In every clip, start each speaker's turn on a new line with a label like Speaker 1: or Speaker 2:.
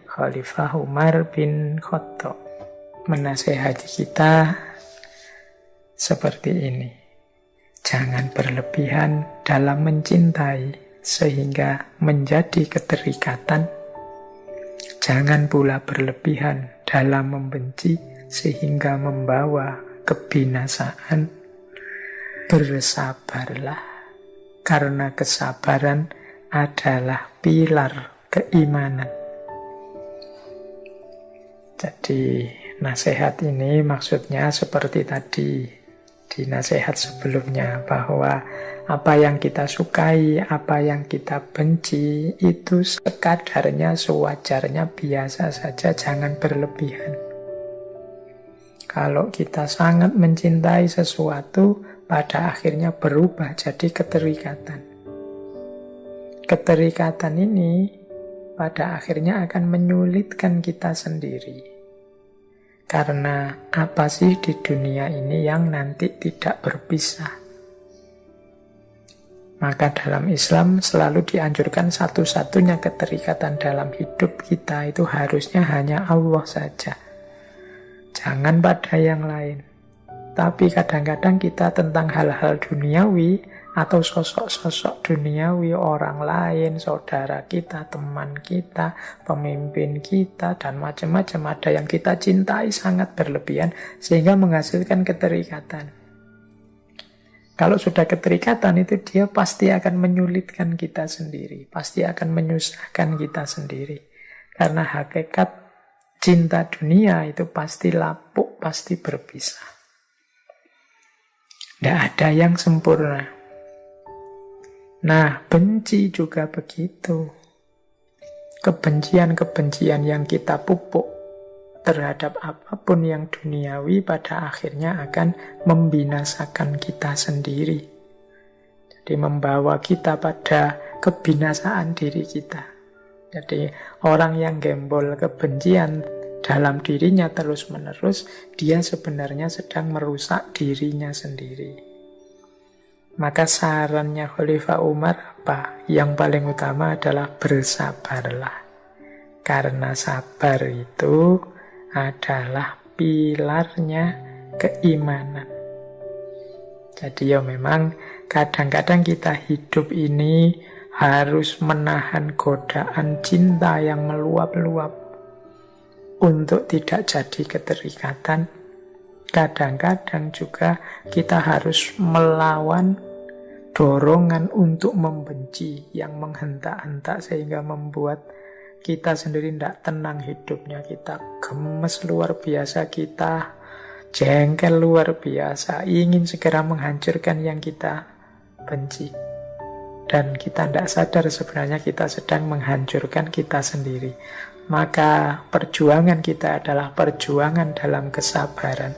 Speaker 1: Khalifah Umar bin Khattab. Menasehati kita seperti ini. Jangan berlebihan dalam mencintai sehingga menjadi keterikatan. Jangan pula berlebihan dalam membenci sehingga membawa kebinasaan. Bersabarlah, karena kesabaran adalah pilar keimanan. Jadi nasihat ini maksudnya seperti tadi di nasihat sebelumnya, bahwa apa yang kita sukai, apa yang kita benci itu sekadarnya, sewajarnya, biasa saja, jangan berlebihan. Kalau kita sangat mencintai sesuatu, pada akhirnya berubah jadi keterikatan. Keterikatan ini pada akhirnya akan menyulitkan kita sendiri. Karena apa sih di dunia ini yang nanti tidak berpisah? Maka dalam Islam selalu dianjurkan satu-satunya keterikatan dalam hidup kita itu harusnya hanya Allah saja. Jangan pada yang lain. Tapi kadang-kadang kita tentang hal-hal duniawi atau sosok-sosok duniawi, orang lain, saudara kita, teman kita, pemimpin kita, dan macam-macam, ada yang kita cintai sangat berlebihan sehingga menghasilkan keterikatan. Kalau sudah keterikatan itu dia pasti akan menyulitkan kita sendiri, pasti akan menyusahkan kita sendiri. Karena hakikat cinta dunia itu pasti lapuk, pasti berpisah. Tidak ada yang sempurna. Nah, benci juga begitu. Kebencian-kebencian yang kita pupuk terhadap apapun yang duniawi pada akhirnya akan membinasakan kita sendiri. Jadi membawa kita pada kebinasaan diri kita. Jadi orang yang gembol kebencian dalam dirinya terus-menerus, dia sebenarnya sedang merusak dirinya sendiri. Maka sarannya Khalifah Umar apa? Yang paling utama adalah bersabarlah. Karena sabar itu adalah pilarnya keimanan. Jadi ya memang kadang-kadang kita hidup ini harus menahan godaan cinta yang meluap-luap untuk tidak jadi keterikatan. Kadang-kadang juga kita harus melawan dorongan untuk membenci yang menghentak-hentak sehingga membuat kita sendiri tidak tenang hidupnya. Kita gemes luar biasa, kita jengkel luar biasa, ingin segera menghancurkan yang kita benci. Dan kita tidak sadar sebenarnya kita sedang menghancurkan kita sendiri. Maka perjuangan kita adalah perjuangan dalam kesabaran.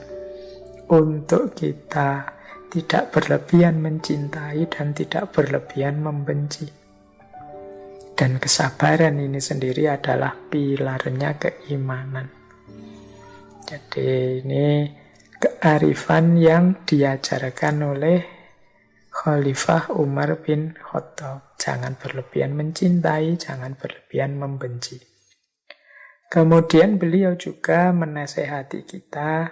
Speaker 1: Untuk kita tidak berlebihan mencintai dan tidak berlebihan membenci. Dan kesabaran ini sendiri adalah pilarnya keimanan. Jadi ini kearifan yang diajarkan oleh Khalifah Umar bin Khattab. Jangan berlebihan mencintai, jangan berlebihan membenci. Kemudian beliau juga menasehati kita,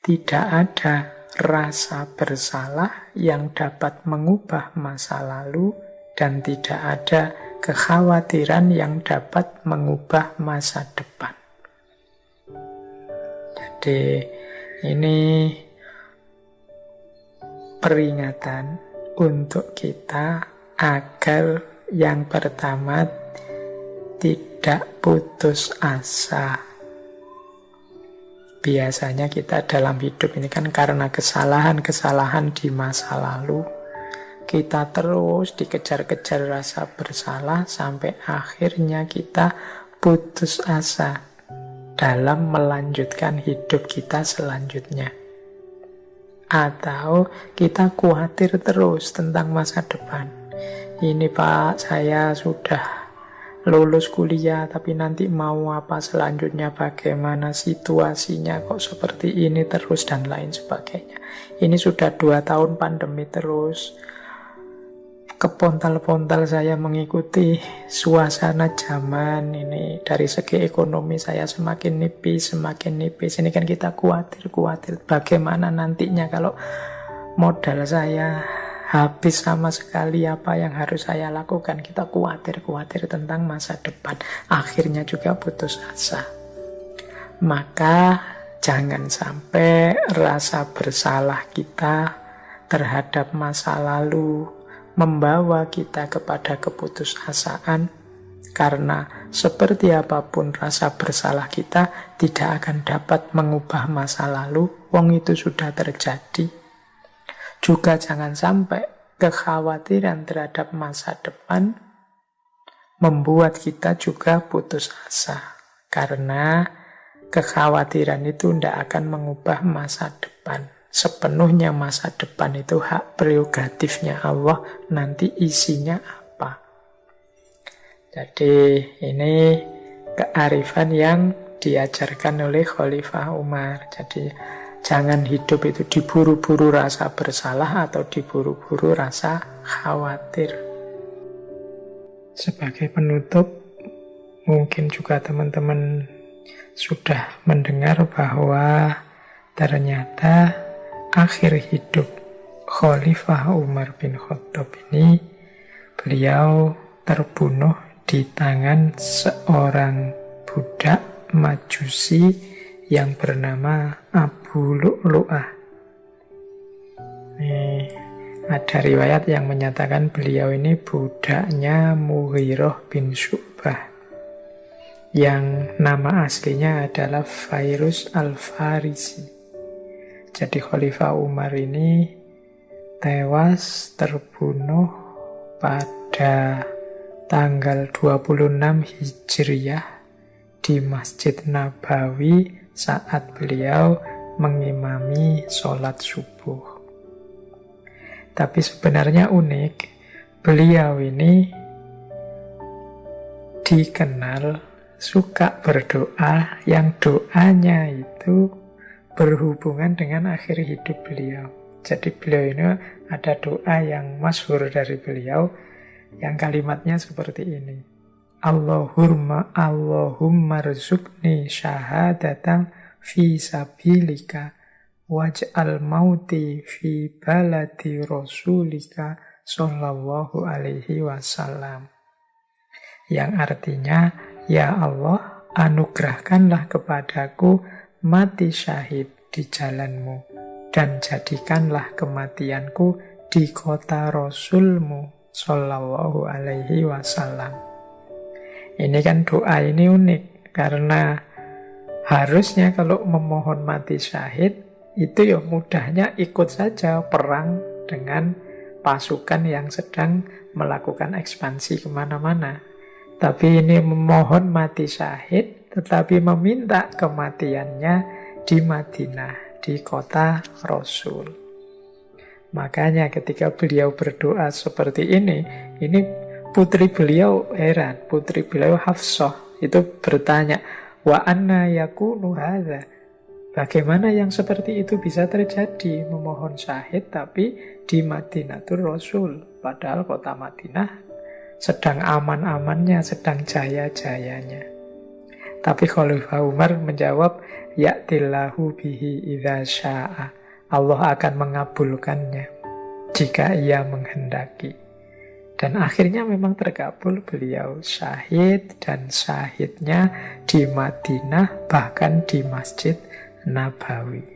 Speaker 1: tidak ada rasa bersalah yang dapat mengubah masa lalu dan tidak ada kekhawatiran yang dapat mengubah masa depan. Jadi ini peringatan untuk kita agar yang pertama tidak putus asa. Biasanya kita dalam hidup ini kan karena kesalahan-kesalahan di masa lalu, kita terus dikejar-kejar rasa bersalah sampai akhirnya kita putus asa dalam melanjutkan hidup kita selanjutnya. Atau kita khawatir terus tentang masa depan. Ini Pak, saya sudah lulus kuliah, tapi nanti mau apa selanjutnya, bagaimana situasinya, kok seperti ini terus, dan lain sebagainya. Ini sudah 2 tahun pandemi terus. kepontal-pontal saya mengikuti suasana zaman ini. Dari segi ekonomi saya semakin nipis, semakin nipis. Ini kan kita khawatir bagaimana nantinya kalau modal saya habis sama sekali, apa yang harus saya lakukan. Kita khawatir tentang masa depan. Akhirnya juga putus asa. Maka jangan sampai rasa bersalah kita terhadap masa lalu membawa kita kepada keputusasaan, karena seperti apapun rasa bersalah kita tidak akan dapat mengubah masa lalu, wong itu sudah terjadi. Juga jangan sampai kekhawatiran terhadap masa depan membuat kita juga putus asa, karena kekhawatiran itu tidak akan mengubah masa depan. Sepenuhnya masa depan itu hak prerogatifnya Allah, nanti isinya apa. Jadi ini kearifan yang diajarkan oleh Khalifah Umar. Jadi jangan hidup itu diburu-buru rasa bersalah atau diburu-buru rasa khawatir. Sebagai penutup, mungkin juga teman-teman sudah mendengar bahwa ternyata akhir hidup Khalifah Umar bin Khattab ini, beliau terbunuh di tangan seorang budak Majusi yang bernama Abu Lu'lu'ah. Ada riwayat yang menyatakan beliau ini budaknya Mughirah bin Syu'bah, yang nama aslinya adalah Fairuz al-Farisi. Jadi Khalifah Umar ini tewas terbunuh pada tanggal 26 Hijriah di Masjid Nabawi saat beliau mengimami sholat subuh. Tapi sebenarnya unik, beliau ini dikenal suka berdoa yang doanya itu berhubungan dengan akhir hidup beliau. Jadi beliau ini ada doa yang masyhur dari beliau yang kalimatnya seperti ini. Allahumma rzuqni syahadatan fi sabilika waj'al mauti fi baladi rasulika sallallahu alaihi wasallam. Yang artinya, ya Allah, anugerahkanlah kepadaku mati syahid di jalanmu, dan jadikanlah kematianku di kota Rasulmu sallallahu alaihi wasallam. Ini kan doa ini unik, karena harusnya kalau memohon mati syahid itu ya mudahnya ikut saja perang dengan pasukan yang sedang melakukan ekspansi kemana-mana. Tapi ini memohon mati syahid, tetapi meminta kematiannya di Madinah, di kota Rasul. Makanya ketika beliau berdoa seperti ini putri beliau heran, putri beliau Hafsah itu bertanya, wa anna yakunu hadza? Bagaimana yang seperti itu bisa terjadi, memohon syahid tapi di Madinatul Rasul, padahal kota Madinah sedang aman-amannya, sedang jaya-jayanya. Tapi Khalifah Umar menjawab, ya'tillahu bihi idza sya'a. Allah akan mengabulkannya jika ia menghendaki. Dan akhirnya memang terkabul, beliau syahid, dan syahidnya di Madinah, bahkan di Masjid Nabawi.